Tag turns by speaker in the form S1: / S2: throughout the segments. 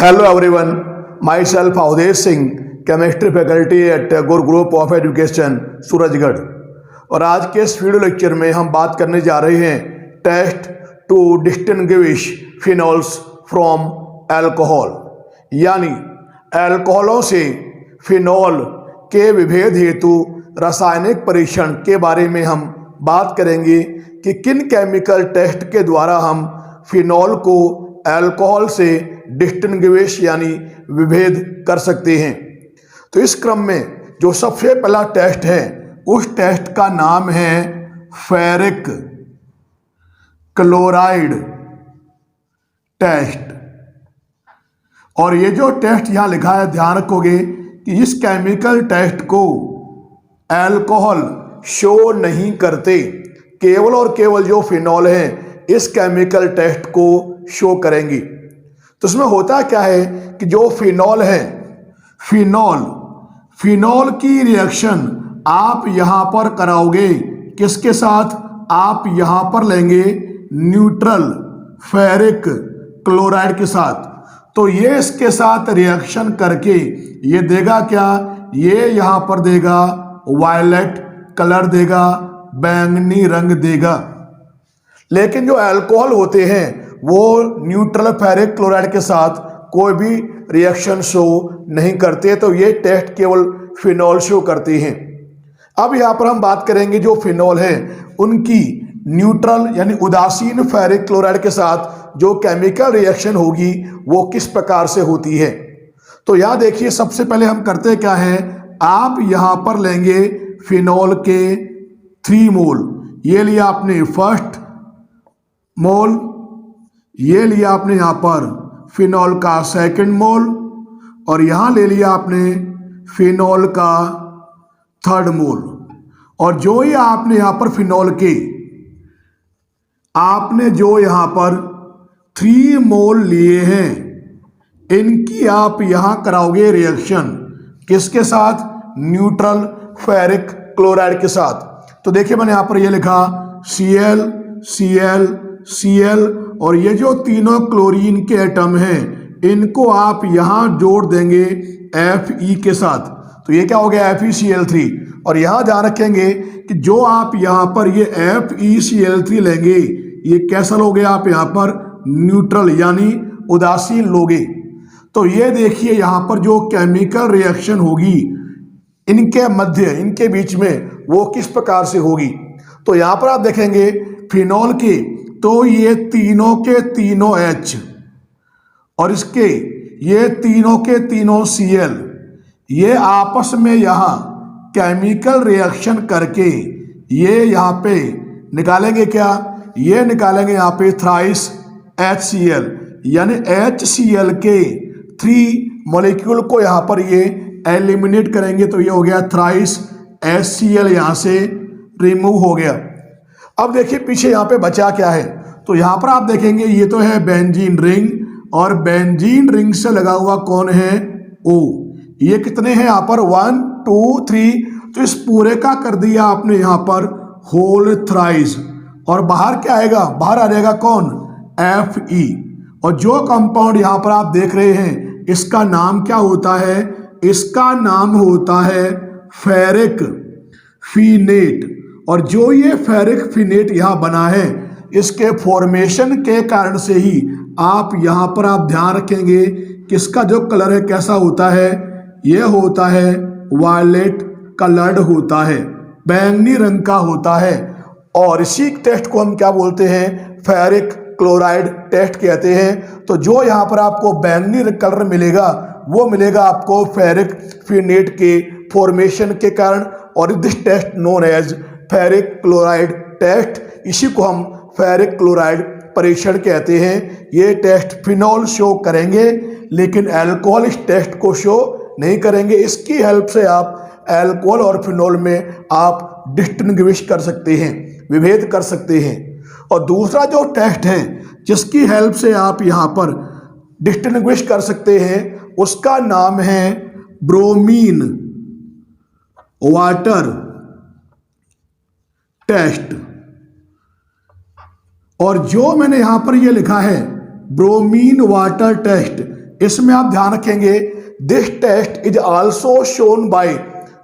S1: Hello everyone, myself Avdesh Singh, chemistry faculty at Guru group of education Surajgarh. और आज के इस वीडियो लेक्चर में हम बात करने जा रहे हैं test to distinguish phenols from alcohol, यानी अल्कोहलों से फिनॉल के विभेद हेतु रासायनिक परीक्षण के बारे में हम बात करेंगे कि किन केमिकल टेस्ट के द्वारा हम फिनॉल को अल्कोहल से डिस्टिंग्विश यानी विभेद कर सकते हैं। तो इस क्रम में जो सबसे पहला टेस्ट है उस टेस्ट का नाम है फेरिक क्लोराइड टेस्ट। और ये जो टेस्ट यहाँ लिखा है ध्यान रखोगे कि इस केमिकल टेस्ट को अल्कोहल शो नहीं करते, केवल और केवल जो फिनॉल है इस केमिकल टेस्ट को शो करेंगी। तो इसमें होता क्या है कि जो फिनॉल है, फिनॉल की रिएक्शन आप यहां पर कराओगे किसके साथ? आप यहां पर लेंगे न्यूट्रल फेरिक क्लोराइड के साथ। तो ये इसके साथ रिएक्शन करके ये देगा क्या? ये यहां पर देगा वायलेट कलर देगा, बैंगनी रंग देगा। लेकिन जो अल्कोहल होते हैं वो न्यूट्रल फेरिक क्लोराइड के साथ कोई भी रिएक्शन शो नहीं करते, तो ये टेस्ट केवल फिनॉल शो करते हैं। अब यहाँ पर हम बात करेंगे जो फिनॉल है उनकी न्यूट्रल यानी उदासीन फेरिक क्लोराइड के साथ जो केमिकल रिएक्शन होगी वो किस प्रकार से होती है। तो यहाँ देखिए, सबसे पहले हम करते क्या है, आप यहाँ पर लेंगे फिनॉल के 3 मोल, ये लिया आपने फर्स्ट मोल, ये लिया आपने यहाँ पर फिनॉल का सेकंड मोल, और यहाँ ले लिया आपने फिनॉल का 3rd मोल। और जो ये आपने यहाँ पर फिनॉल के आपने जो यहाँ पर 3 मोल लिए हैं इनकी आप यहाँ कराओगे रिएक्शन किसके साथ? न्यूट्रल फेरिक क्लोराइड के साथ। तो देखिए मैंने यहाँ पर ये लिखा Cl Cl Cl, और ये जो तीनों क्लोरीन के एटम हैं इनको आप यहाँ जोड़ देंगे Fe के साथ। तो ये क्या हो गया? FeCl3। और यहाँ ध्यान रखेंगे कि जो आप यहाँ पर ये FeCl3 लेंगे ये कैसा लोगे? आप यहाँ पर न्यूट्रल यानी उदासीन लोगे। तो ये देखिए यहाँ पर जो केमिकल रिएक्शन होगी इनके मध्य, इनके बीच में वो किस प्रकार से होगी। तो यहाँ पर आप देखेंगे फिनॉल के तो ये तीनों के तीनों H और इसके ये तीनों के तीनों Cl, ये आपस में यहाँ केमिकल रिएक्शन करके ये यहाँ पे निकालेंगे क्या? ये निकालेंगे यहाँ पे थ्राइस HCl, यानी HCl के 3 मॉलिक्यूल को यहाँ पर ये एलिमिनेट करेंगे। तो ये हो गया थ्राइस HCl, यहाँ से रिमूव हो गया। अब देखिए पीछे यहाँ पे बचा क्या है। तो यहाँ पर आप देखेंगे ये तो है बेंजीन रिंग, और बेंजीन रिंग से लगा हुआ कौन है? O। ये कितने हैं यहाँ पर? 1 2 3। तो इस पूरे का कर दिया आपने यहाँ पर होल थ्राइस, और बाहर क्या आएगा? बाहर आ जाएगा कौन? Fe। और जो कंपाउंड यहाँ पर आप देख रहे हैं इसका नाम क्या होता है? इसका नाम होता है फेरिक फिनेट। और जो ये फेरिक फिनेट यहाँ बना है इसके फॉर्मेशन के कारण से ही आप यहाँ पर आप ध्यान रखेंगे कि इसका जो कलर है कैसा होता है? ये होता है वायलेट कलर्ड होता है, बैंगनी रंग का होता है। और इसी टेस्ट को हम क्या बोलते हैं? फेरिक क्लोराइड टेस्ट कहते हैं। तो जो यहाँ पर आपको बैंगनी कलर मिलेगा वो मिलेगा आपको फेरिक फिनेट के फॉर्मेशन के कारण, और this test known as ferric chloride test. इसी को हम फेरिक क्लोराइड परीक्षण कहते हैं। ये टेस्ट फिनॉल शो करेंगे लेकिन अल्कोहल इस टेस्ट को शो नहीं करेंगे। इसकी हेल्प से आप अल्कोहल और फिनॉल में आप डिस्टिंग्विश कर सकते हैं, विभेद कर सकते हैं। और दूसरा जो टेस्ट है जिसकी हेल्प से आप यहाँ पर डिस्टिंग्विश कर सकते हैं उसका नाम है ब्रोमीन वाटर टेस्ट। और जो मैंने यहां पर ये लिखा है ब्रोमीन वाटर टेस्ट, इसमें आप ध्यान रखेंगे this test is also shown by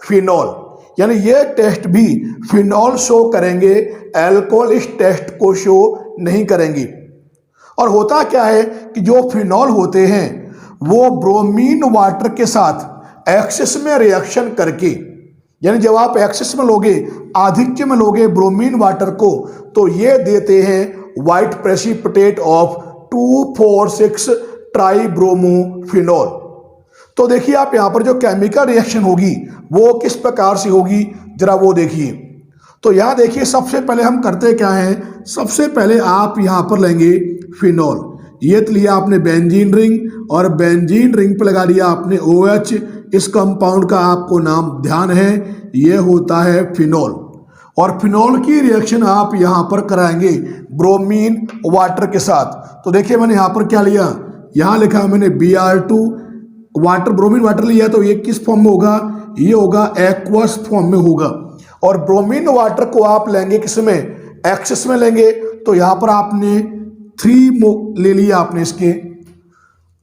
S1: phenol, यानी ये टेस्ट भी फिनॉल शो करेंगे, अल्कोहल इस टेस्ट को शो नहीं करेंगी। और होता क्या है कि जो फिनॉल होते हैं वो ब्रोमीन वाटर के साथ एक्सेस में रिएक्शन करके, यानी जब आप एक्सेस में लोगे, आधिक्य में लोगे ब्रोमीन वाटर को, तो ये देते हैं वाइट प्रेसिपिटेट ऑफ 2,4,6 ट्राइब्रोमोफिनॉल। तो देखिए आप यहाँ पर जो केमिकल रिएक्शन होगी वो किस प्रकार से होगी, जरा वो देखिए। तो यहाँ देखिए सबसे पहले हम करते क्या हैं, सबसे पहले आप यहाँ पर लेंगे फिनॉल, ये तो लिया आपने बेंजीन रिंग, और बेंजीन रिंग पे लगा दिया आपने OH। इस कंपाउंड का आपको नाम ध्यान है, ये होता है फिनॉल। और फिनॉल की रिएक्शन आप यहाँ पर कराएंगे ब्रोमीन वाटर के साथ। तो देखिए मैंने यहाँ पर क्या लिया, यहाँ लिखा मैंने Br2 वाटर, ब्रोमीन वाटर लिया, तो ये किस फॉर्म में होगा, ये होगा एक्वस फॉर्म में होगा। और ब्रोमीन वाटर को आप लेंगे किसमें, एक्सेस में लेंगे, तो यहाँ पर आपने 3 ले लिया आपने इसके।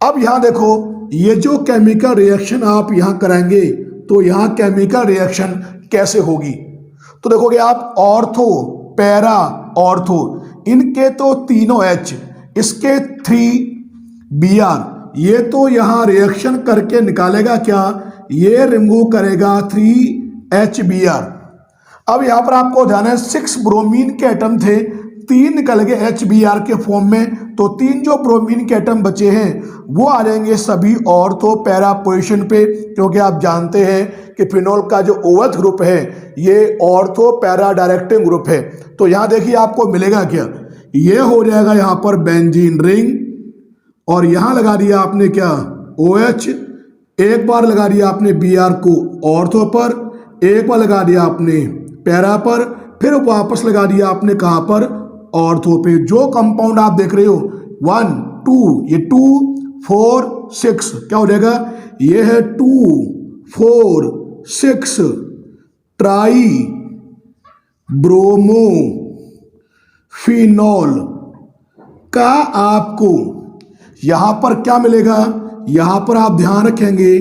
S1: अब यहाँ देखो ये जो केमिकल रिएक्शन आप यहाँ कराएंगे, तो यहाँ केमिकल रिएक्शन कैसे होगी, तो देखोगे आप ऑर्थो, पैरा, ऑर्थो, इनके तो तीनों H, इसके 3Br, ये तो यहाँ रिएक्शन करके निकालेगा क्या, ये रिमूव करेगा 3HBr। अब यहाँ पर आपको ध्यान है 6 ब्रोमीन के एटम थे, 3 निकल गए HBr के फॉर्म में, तो 3 जो ब्रोमीन के एटम बचे हैं वो आ जाएंगे सभी ऑर्थो पैरा पोजीशन पे, क्योंकि आप जानते हैं कि फिनॉल का जो OH ग्रुप है ये ऑर्थो पैरा डायरेक्टिंग ग्रुप है। तो यहाँ देखिए आपको मिलेगा क्या, ये हो जाएगा यहाँ पर बेंजीन रिंग, और यहाँ लगा दिया आपने क्या OH, एक बार लगा दिया आपने Br को ऑर्थो पर, एक बार लगा दिया आपने पैरा पर, फिर वापस लगा दिया आपने कहाँ पर, ऑर्थो पे। जो कंपाउंड आप देख रहे हो 1 2, ये 2 4 6 क्या हो जाएगा, ये है 2 4 6 ट्राई ब्रोमो फिनॉल का आपको यहां पर क्या मिलेगा, यहां पर आप ध्यान रखेंगे,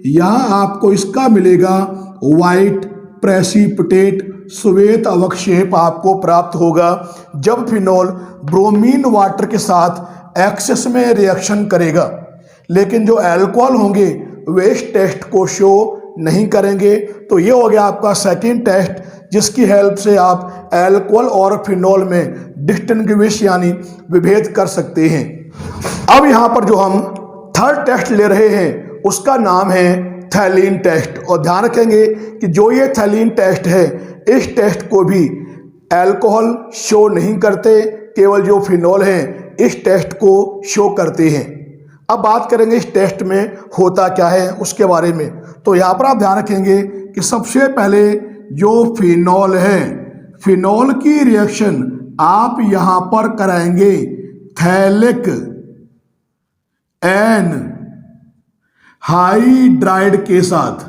S1: यहां आपको इसका मिलेगा वाइट प्रेसिपिटेट, श्वेत अवक्षेप आपको प्राप्त होगा जब फिनॉल ब्रोमीन वाटर के साथ एक्सेस में रिएक्शन करेगा। लेकिन जो अल्कोहल होंगे वे इस टेस्ट को शो नहीं करेंगे। तो ये हो गया आपका सेकंड टेस्ट, जिसकी हेल्प से आप अल्कोहल और फिनॉल में डिस्टिंग्विश यानी विभेद कर सकते हैं। अब यहाँ पर जो हम थर्ड टेस्ट ले रहे हैं उसका नाम है थैलीन टेस्ट। और ध्यान रखेंगे कि जो ये थैलीन टेस्ट है, इस टेस्ट को भी अल्कोहल शो नहीं करते, केवल जो फिनॉल है इस टेस्ट को शो करते हैं। अब बात करेंगे इस टेस्ट में होता क्या है उसके बारे में। तो यहाँ पर आप ध्यान रखेंगे कि सबसे पहले जो फिनॉल है, फिनॉल की रिएक्शन आप यहाँ पर कराएंगे थैलिक एन हाइड्राइड के साथ।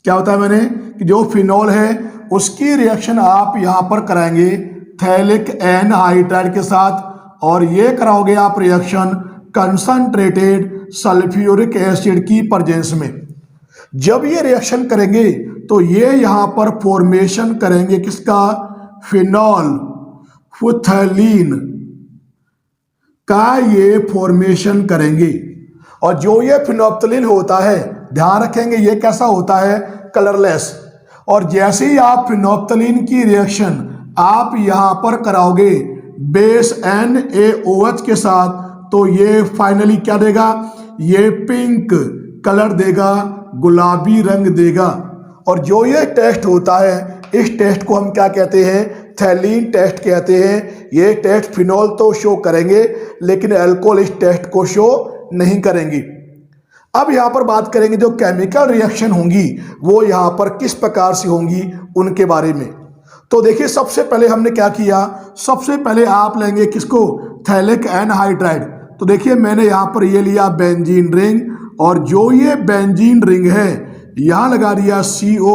S1: क्या होता है मैंने कि जो फिनॉल है उसकी रिएक्शन आप यहां पर कराएंगे थैलिक एन हाइड्राइड के साथ, और ये कराओगे आप रिएक्शन कंसंट्रेटेड सल्फ्यूरिक एसिड की प्रेजेंस में। जब ये रिएक्शन करेंगे तो ये यहां पर फॉर्मेशन करेंगे किसका, फिनॉल फुथैलीन का ये फॉर्मेशन करेंगे। और जो ये फिनोप्थलीन होता है, ध्यान रखेंगे ये कैसा होता है, कलरलेस। और जैसे ही आप फिनोप्थलीन की रिएक्शन आप यहां पर कराओगे बेस NaOH के साथ, तो ये फाइनली क्या देगा, ये पिंक कलर देगा, गुलाबी रंग देगा। और जो ये टेस्ट होता है इस टेस्ट को हम क्या कहते हैं, थैलीन टेस्ट कहते हैं। ये टेस्ट फिनॉल तो शो करेंगे लेकिन अल्कोहल इस टेस्ट को शो नहीं करेंगी। अब यहां पर बात करेंगे जो केमिकल रिएक्शन होंगी वो यहां पर किस प्रकार से होंगी उनके बारे में। तो देखिए सबसे पहले हमने क्या किया, सबसे पहले आप लेंगे किसको, थैलिक एनहाइड्राइड। तो देखिए मैंने यहां पर ये लिया बेंजीन रिंग, और जो ये बेंजीन रिंग है यहां लगा दिया CO,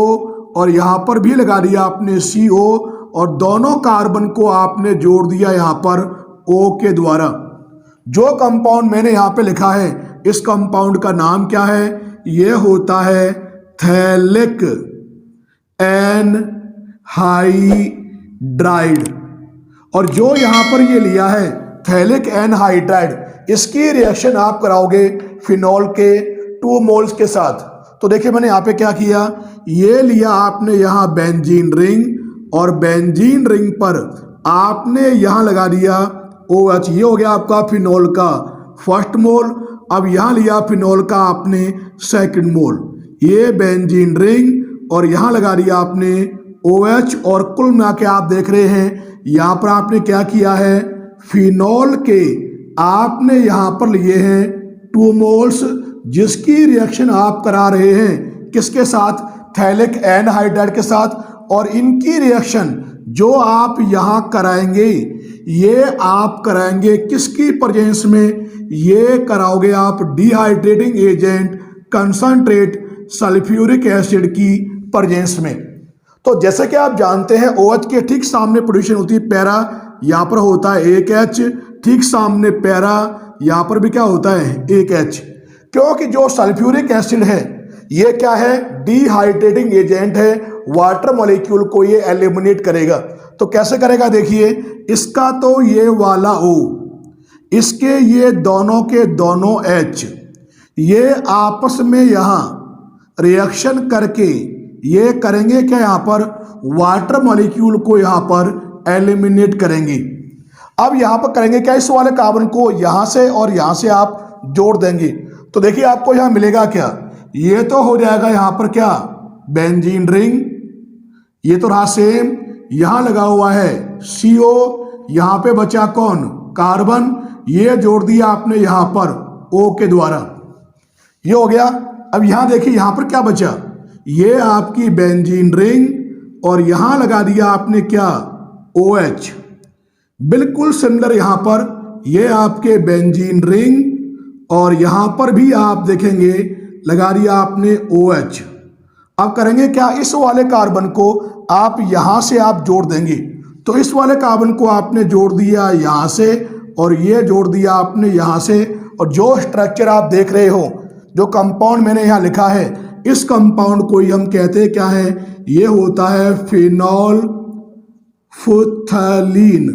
S1: और यहां पर भी लगा दिया आपने CO, और दोनों कार्बन को आपने जोड़ दिया यहां पर O के द्वारा। जो कंपाउंड मैंने यहां पे लिखा है इस कंपाउंड का नाम क्या है? ये होता है थैलिक एनहाइड्राइड। और जो यहां पर ये लिया है थैलिक एनहाइड्राइड, इसकी रिएक्शन आप कराओगे फिनॉल के 2 मोल्स के साथ। तो देखिए मैंने यहाँ पे क्या किया, ये लिया आपने यहाँ बेंजीन रिंग, और बेंजीन रिंग पर आपने यहाँ लगा दिया OH। ये हो गया आपका फिनॉल का फर्स्ट मोल। अब यहाँ लिया फिनॉल का आपने सेकंड मोल, ये बेंजीन रिंग और यहाँ लगा दिया आपने OH। और कुल मिला के आप देख रहे हैं यहाँ पर आपने क्या किया है, फिनॉल के आपने यहाँ पर लिए हैं 2 मोल्स, जिसकी रिएक्शन आप करा रहे हैं किसके साथ? थैलिक एनहाइड्राइड के साथ। और इनकी रिएक्शन जो आप यहाँ कराएंगे, ये आप कराएंगे किसकी प्रेजेंस में? ये कराओगे आप dehydrating agent concentrate sulphuric acid की प्रेजेंस में। तो जैसे कि आप जानते हैं OH के ठीक सामने पोजीशन होती है पैरा, यहाँ पर होता है एक H, ठीक सामने पैरा, यहाँ पर भी क्या होता है एक H। क्योंकि जो सल्फ्यूरिक एसिड है ये क्या है, डिहाइड्रेटिंग एजेंट है, वाटर मॉलिक्यूल को ये एलिमिनेट करेगा। तो कैसे करेगा? देखिए इसका तो ये वाला O, इसके ये दोनों के दोनों H, ये आपस में यहाँ रिएक्शन करके ये करेंगे क्या, यहाँ पर वाटर मॉलिक्यूल को यहाँ पर एलिमिनेट करेंगे। अब यहाँ पर करेंगे क्या, इस वाले कार्बन को यहाँ से और यहाँ से आप जोड़ देंगे। तो देखिए आपको यहाँ मिलेगा क्या, ये तो हो जाएगा यहाँ पर क्या, बेंजीन रिंग, ये तो रहा सेम, यहाँ लगा हुआ है CO, यहाँ पे बचा कौन, कार्बन, ये जोड़ दिया आपने यहाँ पर O के द्वारा, ये हो गया। अब यहाँ देखिए यहाँ पर क्या बचा, ये आपकी बेंजीन रिंग और यहाँ लगा दिया आपने क्या, OH। बिल्कुल सिमिलर यहाँ पर ये आपके बेंजीन रिंग और यहाँ पर भी आप देखेंगे लगा दिया आपने OH। अब करेंगे क्या, इस वाले कार्बन को आप यहाँ से आप जोड़ देंगे। तो इस वाले कार्बन को आपने जोड़ दिया यहाँ से और ये जोड़ दिया आपने यहाँ से, और जो स्ट्रक्चर आप देख रहे हो, जो कंपाउंड मैंने यहाँ लिखा है, इस कंपाउंड को ही हम कहते हैं क्या है, ये होता है फिनॉल फुथलीन,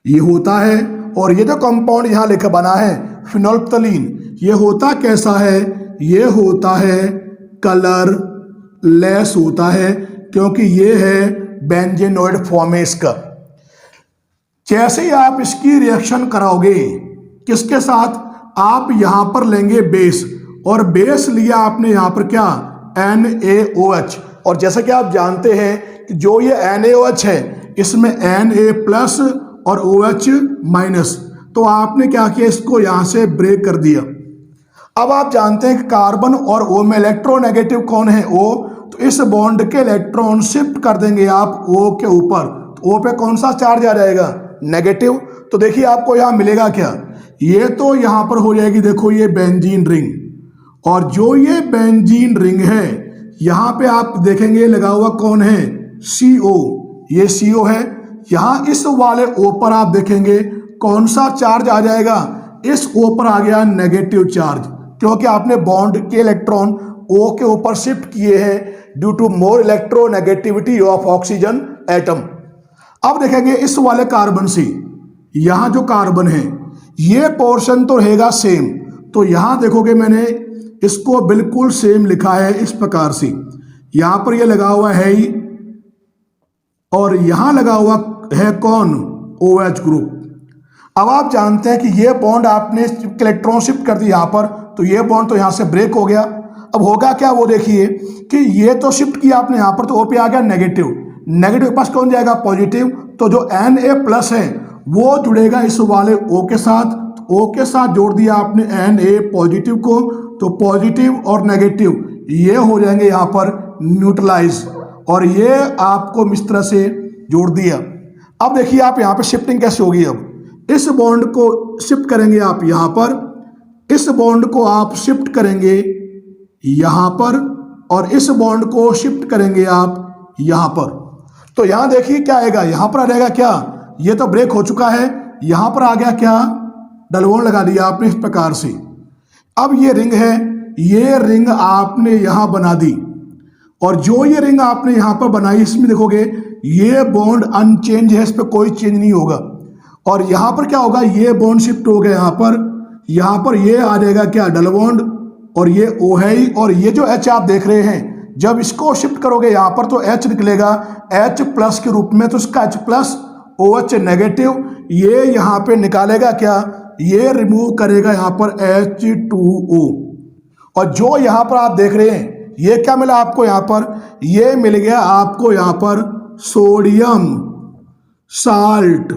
S1: ये होता है। और ये जो कंपाउंड यहाँ लिखा बना है फिनोल्फ्थलीन, ये होता कैसा है, ये होता है कलर लेस होता है, क्योंकि ये है बेंजेनोइड फॉर्म है इसका। जैसे ही आप इसकी रिएक्शन कराओगे किसके साथ, आप यहां पर लेंगे बेस, और बेस लिया आपने यहां पर क्या, NaOH। और जैसा कि आप जानते हैं कि जो ये NaOH है इसमें Na+ और OH-, तो आपने क्या किया, इसको यहां से ब्रेक कर दिया। अब आप जानते हैं कि कार्बन और O में इलेक्ट्रोनेगेटिव कौन है, O, तो इस बॉन्ड के इलेक्ट्रॉन शिफ्ट कर देंगे आप O के ऊपर, तो O पे कौन सा चार्ज आ जाएगा, नेगेटिव। तो देखिए आपको यहां मिलेगा क्या, ये तो यहां पर हो जाएगी, देखो ये बेंजीन रिंग, और जो ये बेंजीन रिंग है यहां पे आप देखेंगे लगा हुआ कौन है, CO, ये CO है। यहां इस वाले O पर आप देखेंगे कौन सा चार्ज आ जाएगा, इस O पर आ गया नेगेटिव चार्ज, क्योंकि आपने बॉन्ड के इलेक्ट्रॉन O के ऊपर शिफ्ट किए हैं due to more electronegativity of oxygen atom. अब देखेंगे इस वाले कार्बन से, यहां जो कार्बन है ये पोर्शन तो रहेगा सेम, तो यहां देखोगे मैंने इसको बिल्कुल सेम लिखा है इस प्रकार से, यहां पर ये लगा हुआ है ही, और यहां लगा हुआ है कौन, OH ग्रुप। अब आप जानते हैं कि ये बॉन्ड आपने इलेक्ट्रॉन शिफ्ट कर दिया यहां पर, तो ये बॉन्ड तो यहां से ब्रेक हो गया। अब होगा क्या, वो देखिए कि ये तो शिफ्ट किया आपने यहां पर, तो O पे आ गया नेगेटिव, नेगेटिव के पास कौन जाएगा, पॉजिटिव, तो जो Na+ है वो जुड़ेगा इस वाले O के साथ, O के साथ जोड़ दिया आपने Na+ को, तो पॉजिटिव और नेगेटिव ये हो जाएंगे यहाँ पर न्यूट्रलाइज, और ये आपको इस तरह से जोड़ दिया। अब देखिए आप यहाँ पर शिफ्टिंग कैसे होगी, अब इस बॉन्ड को शिफ्ट करेंगे आप यहाँ पर, इस बॉन्ड को आप शिफ्ट करेंगे यहाँ पर, और इस बॉन्ड को शिफ्ट करेंगे आप यहाँ पर। तो यहाँ देखिए क्या आएगा, यहाँ पर आ जाएगा क्या, ये तो ब्रेक हो चुका है, यहाँ पर आ गया क्या डबल बॉन्ड लगा दिया आपने इस प्रकार से। अब ये रिंग है, ये रिंग आपने यहां बना दी, और जो ये रिंग आपने यहां पर बनाई इसमें देखोगे ये बॉन्ड अनचेंज है, इस पर कोई चेंज नहीं होगा। और यहां पर क्या होगा, ये बॉन्ड शिफ्ट हो गया यहां पर ये आ जाएगा क्या, डबल बॉन्ड, और ये O है ही। और ये जो H आप देख रहे हैं, जब इसको शिफ्ट करोगे यहां पर तो H निकलेगा H प्लस के रूप में, तो इसका H प्लस OH नेगेटिव, ये यहां पे निकालेगा क्या, ये रिमूव करेगा यहां पर H2O। और जो यहां पर आप देख रहे हैं ये क्या मिला आपको, यहां पर ये मिल गया आपको यहां पर सोडियम साल्ट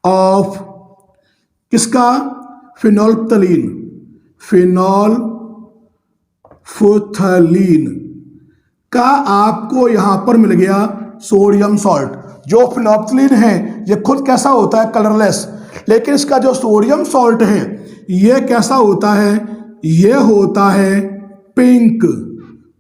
S1: ऑफ किसका, फिनोल्फ्थलीन, फिनोल्फ्थलीन का आपको यहां पर मिल गया सोडियम सॉल्ट। जो फिनोल्फ्थलीन है ये खुद कैसा होता है, कलरलेस, लेकिन इसका जो सोडियम सॉल्ट है ये कैसा होता है, ये होता है पिंक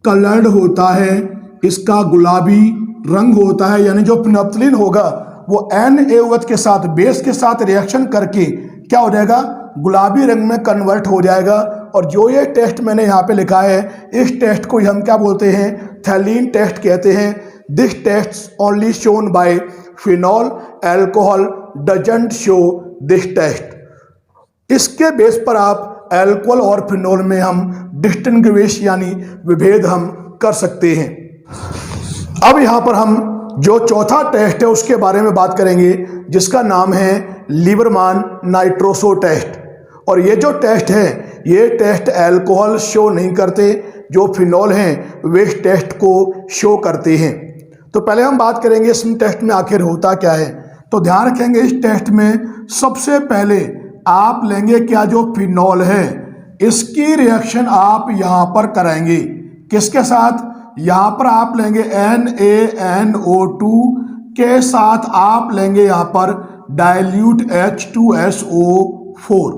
S1: कलर्ड होता है, इसका गुलाबी रंग होता है। यानी जो फिनोल्फ्थलीन होगा वो NaOH के साथ, बेस के साथ रिएक्शन करके क्या हो जाएगा, गुलाबी रंग में कन्वर्ट हो जाएगा। और जो ये टेस्ट मैंने यहाँ पे लिखा है, इस टेस्ट को हम क्या बोलते हैं, थैलीन टेस्ट कहते हैं। This test only shown by phenol, alcohol doesn't show this test. इसके बेस पर आप अल्कोहल और फिनॉल में हम डिस्टिंग्विश यानी विभेद हम कर सकते हैं। अब यहाँ पर हम जो चौथा टेस्ट है उसके बारे में बात करेंगे, जिसका नाम है लीबरमान नाइट्रोसो टेस्ट। और ये जो टेस्ट है ये टेस्ट अल्कोहल शो नहीं करते, जो फिनॉल हैं वे इस टेस्ट को शो करते हैं। तो पहले हम बात करेंगे इस टेस्ट में आखिर होता क्या है। तो ध्यान रखेंगे इस टेस्ट में सबसे पहले आप लेंगे क्या, जो फिनॉल है इसकी रिएक्शन आप यहां पर कराएंगे, किसके साथ, यहां पर आप लेंगे NaNO2 के साथ आप लेंगे यहां पर डाइल्यूट H2SO4।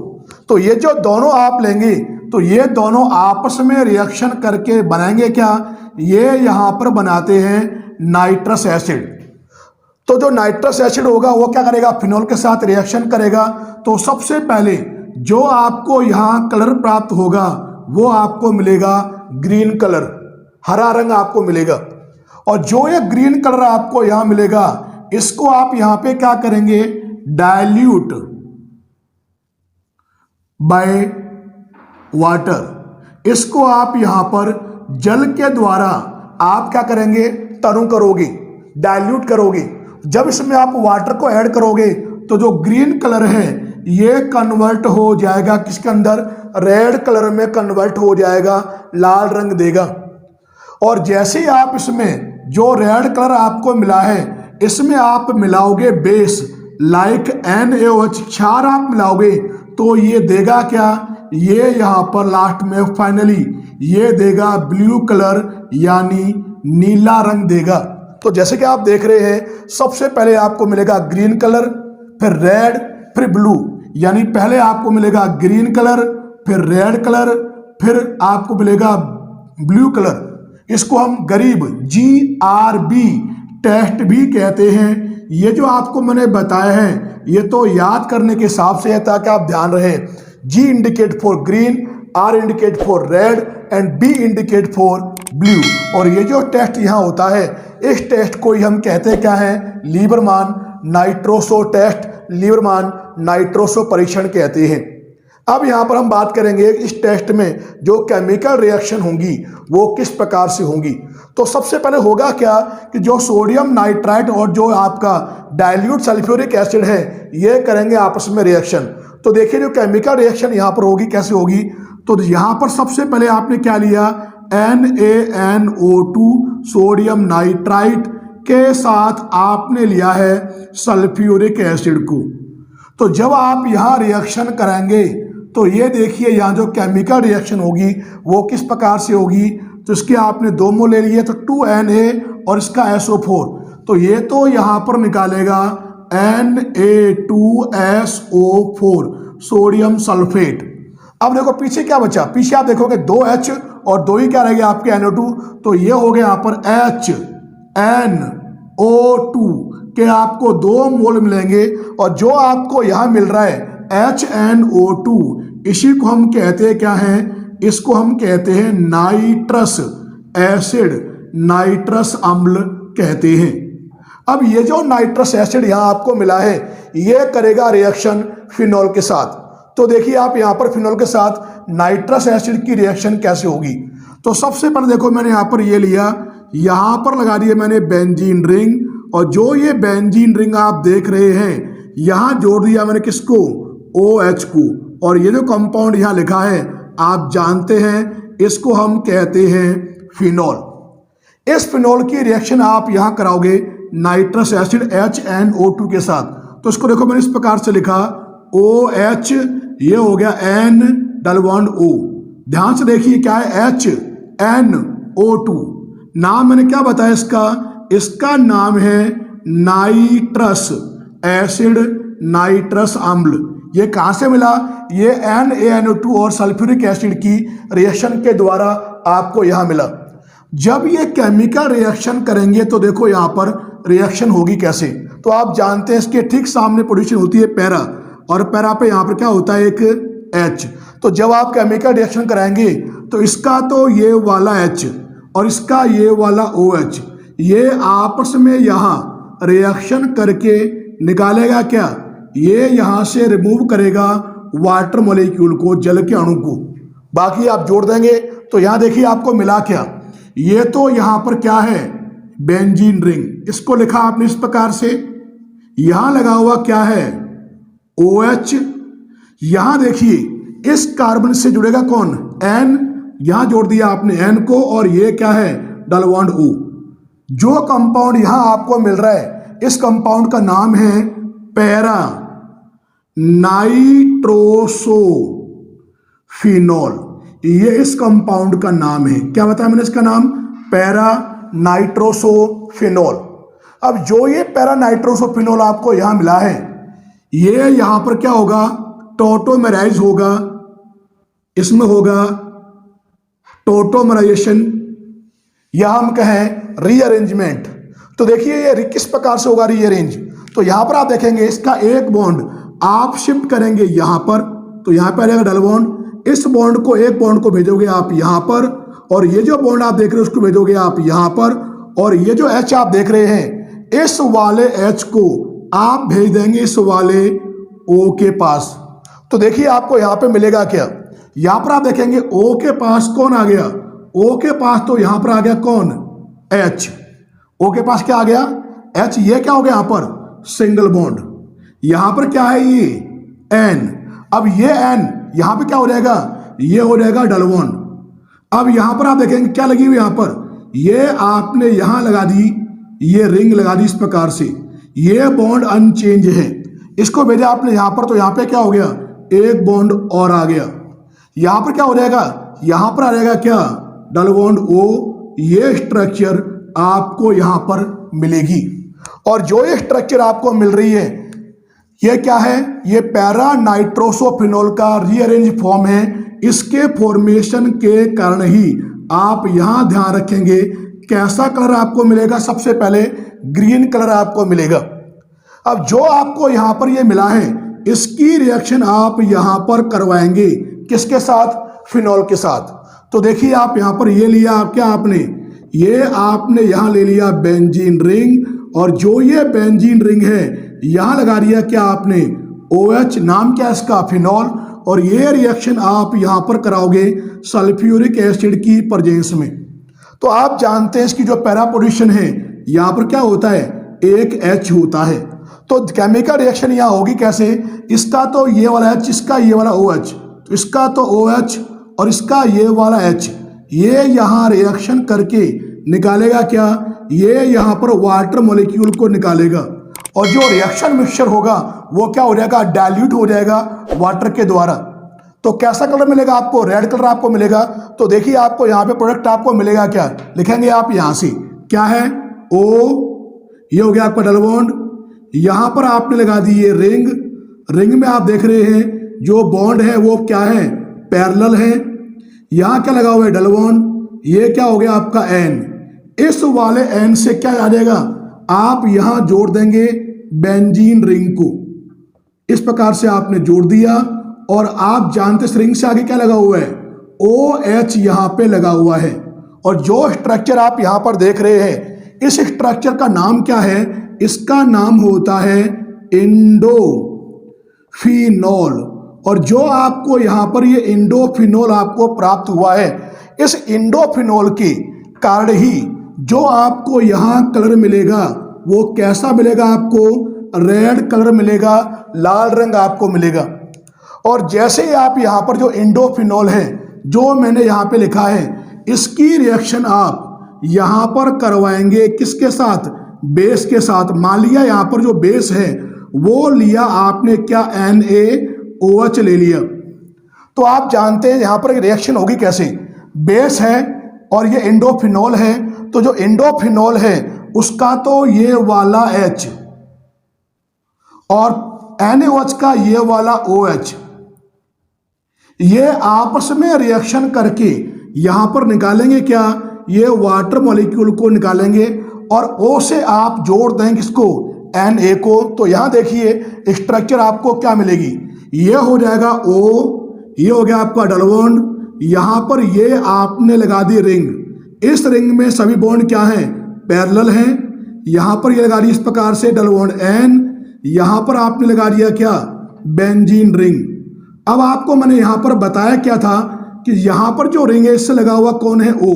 S1: तो ये जो दोनों आप लेंगे तो ये दोनों आपस में रिएक्शन करके बनाएंगे क्या, ये यहां पर बनाते हैं नाइट्रस एसिड। तो जो नाइट्रस एसिड होगा वो क्या करेगा, फिनॉल के साथ रिएक्शन करेगा। तो सबसे पहले जो आपको यहां कलर प्राप्त होगा वो आपको मिलेगा ग्रीन कलर, हरा रंग आपको मिलेगा। और जो ये ग्रीन कलर आपको यहां मिलेगा इसको आप यहां पे क्या करेंगे, डाइल्यूट बाय वाटर, इसको आप यहां पर जल के द्वारा आप क्या करेंगे, तरु करोगे, डाइल्यूट करोगे। जब इसमें आप वाटर को ऐड करोगे तो जो ग्रीन कलर है ये कन्वर्ट हो जाएगा किसके अंदर, रेड कलर में कन्वर्ट हो जाएगा, लाल रंग देगा। और जैसे ही आप इसमें जो रेड कलर आपको मिला है इसमें आप मिलाओगे बेस लाइक NaOH, क्षार आप मिलाओगे तो ये देगा क्या, ये यहां पर लास्ट में फाइनली ये देगा ब्लू कलर यानी नीला रंग देगा। तो जैसे कि आप देख रहे हैं सबसे पहले आपको मिलेगा ग्रीन कलर, फिर रेड, फिर ब्लू, यानी पहले आपको मिलेगा ग्रीन कलर, फिर रेड कलर, फिर आपको मिलेगा ब्लू कलर। इसको हम गरीब GRB टेस्ट भी कहते हैं। ये जो आपको मैंने बताया है ये तो याद करने के हिसाब से है ताकि आप ध्यान रहे। G indicate for green, R indicate for red and B indicate for blue. और ये जो टेस्ट यहाँ होता है इस टेस्ट को ही हम कहते हैं क्या है, लीबरमान नाइट्रोसो टेस्ट, लीबरमान नाइट्रोसो परीक्षण कहते हैं। अब यहाँ पर हम बात करेंगे इस टेस्ट में जो केमिकल रिएक्शन होंगी वो किस प्रकार से होंगी। तो सबसे पहले होगा क्या कि जो सोडियम नाइट्राइट और जो आपका डाइल्यूट सल्फ्यूरिक एसिड है ये करेंगे आपस में रिएक्शन। तो देखिए जो केमिकल रिएक्शन यहाँ पर होगी कैसे होगी। तो यहाँ पर सबसे पहले आपने क्या लिया, NaNO2 सोडियम नाइट्राइट के साथ आपने लिया है सल्फ्यूरिक एसिड को। तो जब आप यहाँ रिएक्शन कराएंगे तो ये देखिए यहाँ जो केमिकल रिएक्शन होगी वो किस प्रकार से होगी। तो इसके आपने 2 मोल ले लिए तो 2Na और इसका SO4, तो ये तो यहाँ पर निकालेगा Na2SO4 सोडियम सल्फेट। अब देखो पीछे क्या बचा, पीछे आप देखोगे 2H और 2 ही क्या रहेगा आपके NO2, तो ये हो गया यहाँ पर HNO2 के आपको 2 मोल मिलेंगे। और जो आपको यहाँ मिल रहा है HNO2, इसी को हम कहते हैं क्या है, इसको हम कहते हैं नाइट्रस एसिड, नाइट्रस अम्ल कहते हैं। अब ये जो नाइट्रस एसिड यहां आपको मिला है ये करेगा रिएक्शन फिनॉल के साथ। तो देखिए आप यहां पर फिनॉल के साथ नाइट्रस एसिड की रिएक्शन कैसे होगी। तो सबसे पहले देखो मैंने यहां पर ये लिया, यहां पर लगा दिया मैंने बेंजीन रिंग, और जो ये बेंजीन रिंग आप देख रहे हैं यहां जोड़ दिया मैंने किसको, OH को, और ये जो कंपाउंड यहां लिखा है आप जानते हैं इसको हम कहते हैं फिनॉल। इस फिनॉल की रिएक्शन आप यहां कराओगे नाइट्रस एसिड HNO2 के साथ। तो इसको देखो मैंने इस प्रकार से लिखा OH, ये हो गया N डबल बॉन्ड O। ध्यान से देखिए क्या है, HNO2। नाम मैंने क्या बताया इसका, इसका नाम है नाइट्रस एसिड, नाइट्रस अम्ल। ये कहां से मिला, ये NaNO2 और सल्फ्यूरिक एसिड की रिएक्शन के द्वारा आपको यहां मिला। जब ये केमिकल रिएक्शन करेंगे तो देखो यहां पर रिएक्शन होगी कैसे। तो आप जानते हैं इसके ठीक सामने पोजीशन होती है पैरा, और पैरा पे यहां पर क्या होता है, एक H। तो जब आप केमिकल रिएक्शन कराएंगे तो इसका तो ये वाला H और इसका ये वाला OH, ये आपस में यहां रिएक्शन करके निकालेगा क्या, ये यहां से रिमूव करेगा वाटर मॉलिक्यूल को, जल के अणु को। बाकी आप जोड़ देंगे तो यहां देखिए आपको मिला क्या, ये तो यहां पर क्या है, बेंजीन रिंग। इसको लिखा आपने इस प्रकार से, यहां लगा हुआ क्या है, OH। यहां देखिए इस कार्बन से जुड़ेगा कौन, N, यहां जोड़ दिया आपने N को, और ये क्या है, डबल बॉन्ड O। जो कंपाउंड यहां आपको मिल रहा है इस कंपाउंड का नाम है पैरा नाइट्रोसोफिनॉल। ये इस कंपाउंड का नाम है, क्या बताया मैंने इसका नाम, पैरा नाइट्रोसोफिनॉल। अब जो ये पैरा नाइट्रोसोफिनॉल आपको यहां मिला है ये यहां पर क्या होगा, टोटोमेराइज होगा, इसमें होगा टोटोमराइजेशन, या हम कहें रीअरेंजमेंट। तो देखिए ये किस प्रकार से होगा रीअरेंज। तो यहां पर आप देखेंगे इसका एक बॉन्ड आप शिफ्ट करेंगे यहां पर, तो यहां पर आएगा डबल बॉन्ड, इस बॉन्ड को, एक बॉन्ड को भेजोगे आप यहां पर, और ये जो बॉन्ड आप देख रहे हैं उसको भेजोगे आप यहां पर, और ये जो H आप देख रहे हैं इस वाले H को आप भेज देंगे इस वाले O के पास। तो देखिए आपको यहां पे मिलेगा क्या, यहां पर आप देखेंगे O के पास कौन आ गया, O के पास तो यहां पर आ गया कौन, H। O के पास क्या आ गया, H। ये क्या हो गया यहां पर, सिंगल बॉन्ड। यहां पर क्या है, ये N। अब ये N यहां पे क्या हो जाएगा, ये हो जाएगा डबल बॉन्ड। अब यहां पर आप देखेंगे क्या लगी हुई, यहां पर ये आपने यहां लगा दी, ये रिंग लगा दी इस प्रकार से, ये बॉन्ड अनचेंज है, इसको भेजा आपने यहां पर, तो यहां पे क्या हो गया, एक बॉन्ड और आ गया। यहां पर क्या हो जाएगा, यहां पर आ जाएगा क्या, डबल बॉन्ड O। ये स्ट्रक्चर आपको यहां पर मिलेगी, और जो ये स्ट्रक्चर आपको मिल रही है ये क्या है, ये पैरा नाइट्रोसोफिनॉल का रीअरेंज फॉर्म है। इसके फॉर्मेशन के कारण ही आप यहां ध्यान रखेंगे कैसा कलर आपको मिलेगा, सबसे पहले ग्रीन कलर आपको मिलेगा। अब जो आपको यहां पर ये मिला है इसकी रिएक्शन आप यहां पर करवाएंगे किसके साथ, फिनॉल के साथ। तो देखिए आप यहां पर ये लिया आप क्या, आपने ये आपने यहां ले लिया बेंजीन रिंग, और जो ये बेंजीन रिंग है यहां लगा दिया क्या आपने, OH। नाम क्या इसका, फिनॉल। और ये रिएक्शन आप यहां पर कराओगे सल्फ्यूरिक एसिड की प्रेजेंस में। तो आप जानते हैं इसकी जो पैरा पोजीशन है यहां पर क्या होता है, एक H होता है। तो केमिकल रिएक्शन यहां होगी कैसे, इसका तो ये वाला H, इसका ये वाला OH, तो इसका तो OH और इसका ये वाला H, ये यहां रिएक्शन करके निकालेगा क्या, ये यहां पर वाटर मॉलिक्यूल को निकालेगा, और जो रिएक्शन मिक्सचर होगा वो क्या हो जाएगा, डाइल्यूट हो जाएगा वाटर के द्वारा। तो कैसा कलर मिलेगा आपको, रेड कलर आपको मिलेगा। तो देखिए आपको यहाँ पे प्रोडक्ट आपको मिलेगा क्या, लिखेंगे आप यहाँ से क्या है, O, ये हो गया आपका डबल बॉन्ड, यहाँ पर आपने लगा दी ये रिंग, रिंग में आप देख रहे हैं जो बॉन्ड है वो क्या है, पैरेलल है। यहाँ क्या लगा हुआ है, डबल बॉन्ड, ये क्या हो गया आपका N। इस वाले N से क्या आ जाएगा, आप यहां जोड़ देंगे बेंजीन रिंग को, इस प्रकार से आपने जोड़ दिया और आप जानते रिंग से आगे क्या लगा हुआ है, OH यहां पे लगा हुआ है। और जो स्ट्रक्चर आप यहां पर देख रहे हैं, इस स्ट्रक्चर का नाम क्या है, इसका नाम होता है इंडोफिनोल। और जो आपको यहां पर ये इंडोफिनोल आपको प्राप्त हुआ है, इस इंडोफिनोल के कारण ही जो आपको यहां कलर मिलेगा वो कैसा मिलेगा, आपको रेड कलर मिलेगा, लाल रंग आपको मिलेगा। और जैसे ही आप यहां पर जो इंडोफिनोल है जो मैंने यहां पे लिखा है, इसकी रिएक्शन आप यहां पर करवाएंगे किसके साथ, बेस के साथ। मान लिया यहां पर जो बेस है वो लिया आपने क्या, NaOH ले लिया। तो आप जानते हैं यहां पर रिएक्शन होगी कैसे, बेस है और ये इंडोफिनोल है, तो जो इंडोफिनोल है उसका तो ये वाला H और NaOH का ये वाला OH, ये आपस में रिएक्शन करके यहां पर निकालेंगे क्या, ये वाटर मॉलिक्यूल को निकालेंगे और O से आप जोड़ देंगे किसको, Na को। तो यहां देखिए स्ट्रक्चर आपको क्या मिलेगी, ये हो जाएगा O, ये हो गया आपका डबल बॉन्ड, यहां पर ये आपने लगा दी रिंग। इस रिंग में सभी बॉन्ड क्या हैं, पैरेलल हैं। यहां पर ये लगा दी इस प्रकार से डबल बॉन्ड N, यहां पर आपने लगा दिया क्या, बेंजीन रिंग। अब आपको मैंने यहां पर बताया क्या था कि यहां पर जो रिंग है इससे लगा हुआ कौन है, O,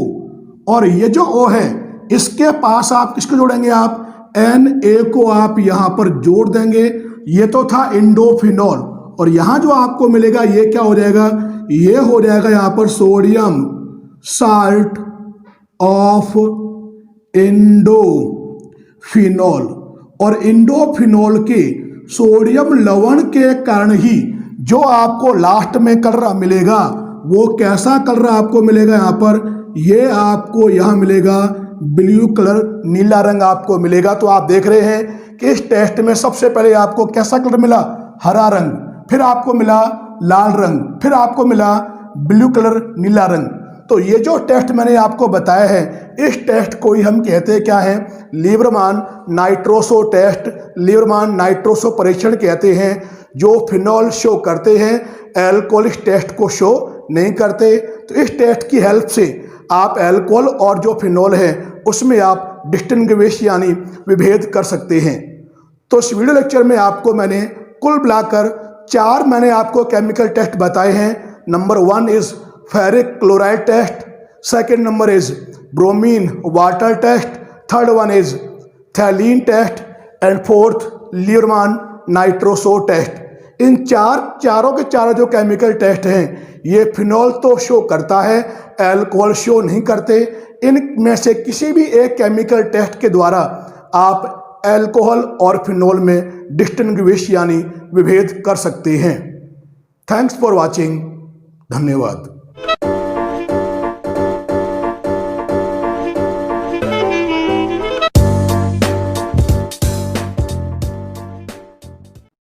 S1: और ये जो O है इसके पास आप किसको जोड़ेंगे, आप Na को आप यहां पर जोड़ देंगे। ये तो था इंडोफिनोल, और यहां जो आपको मिलेगा ये क्या हो जाएगा, ये हो जाएगा यहां पर सोडियम साल्ट ऑफ इंडोफिनोल। और इंडोफिनोल के सोडियम लवण के कारण ही जो आपको लास्ट में कलर मिलेगा वो कैसा कलर आपको मिलेगा, यहां पर ये आपको यहां मिलेगा ब्लू कलर, नीला रंग आपको मिलेगा। तो आप देख रहे हैं कि इस टेस्ट में सबसे पहले आपको कैसा कलर मिला, हरा रंग, फिर आपको मिला लाल रंग, फिर आपको मिला ब्लू कलर, नीला रंग। तो ये जो टेस्ट मैंने आपको बताया है, इस टेस्ट को ही हम कहते हैं क्या है, लीबरमान नाइट्रोसो टेस्ट, लीबरमान नाइट्रोसो परीक्षण कहते हैं, जो फिनॉल शो करते हैं, एल्कोहल इस टेस्ट को शो नहीं करते। तो इस टेस्ट की हेल्प से आप एल्कोहल और जो फिनॉल है उसमें आप डिस्टिंग्विश यानी विभेद कर सकते हैं। तो इस वीडियो लेक्चर में आपको मैंने कुल मिलाकर 4 मैंने आपको केमिकल टेस्ट बताए हैं। Number 1 is ferric chloride test, second number is bromine water test, third one is phthalein test and fourth Liebermann nitroso test. इन चारों के चारों जो केमिकल टेस्ट हैं ये फिनॉल तो शो करता है, एल्कोहल शो नहीं करते। इनमें से किसी भी एक केमिकल टेस्ट के द्वारा आप एल्कोहल और फिनॉल में डिस्टिंग्विश यानी विभेद कर सकते हैं। थैंक्स फॉर वॉचिंग, धन्यवाद।